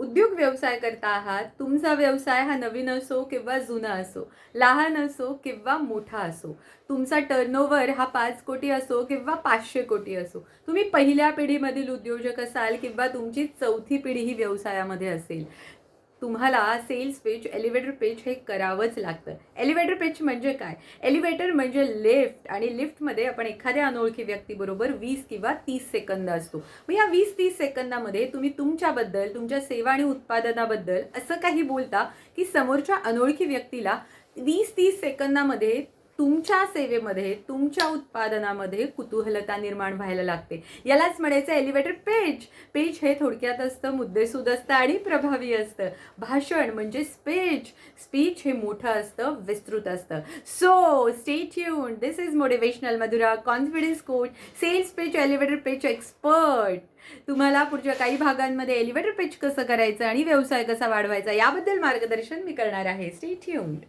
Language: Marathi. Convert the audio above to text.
उद्योग व्यवसाय करता आहात, तुमचा व्यवसाय हा नवीन असो किंवा जुना असो, लहान असो किंवा मोठा असो, तुमचा टर्नओव्हर हा 5 कोटी असो किंवा 500 कोटी असो, तुम्ही पहिल्या पिढीमधील उद्योजक असाल किंवा तुमची चौथी पिढी ही व्यवसायामध्ये असेल, तुम्हाला सेल्स पिच, एलिव्हेटर पिच हे करावंच लागतं. एलिव्हेटर पिच म्हणजे काय? एलिव्हेटर म्हणजे लिफ्ट आणि लिफ्टमध्ये आपण एखाद्या अनोळखी व्यक्तीबरोबर 20 किंवा 30 सेकंद असतो. मग या 20-30 सेकंदामध्ये तुम्ही तुमच्याबद्दल, तुमच्या सेवा आणि उत्पादनाबद्दल असं काही बोलता, की समोरच्या अनोळखी व्यक्तीला 20-30 सेकंदामध्ये तुमच्या सेवेमध्ये, तुमच्या उत्पादनामध्ये कुतूहलता निर्माण व्हायला लागते. यालाच म्हणायचं एलिव्हेटर पिच. पिच हे थोडक्यात असतं, मुद्देसूद असतं आणि प्रभावी असतं. भाषण म्हणजे स्पीच. स्पीच हे मोठं असतं, विस्तृत असतं. So stay tuned. This is motivational Madhura, confidence coach, sales pitch, elevator pitch expert. तुम्हाला पुढच्या काही भागांमध्ये एलिव्हेटर पिच कसं करायचं आणि व्यवसाय कसा वाढवायचा याबद्दल मार्गदर्शन मी करणार आहे. Stay tuned.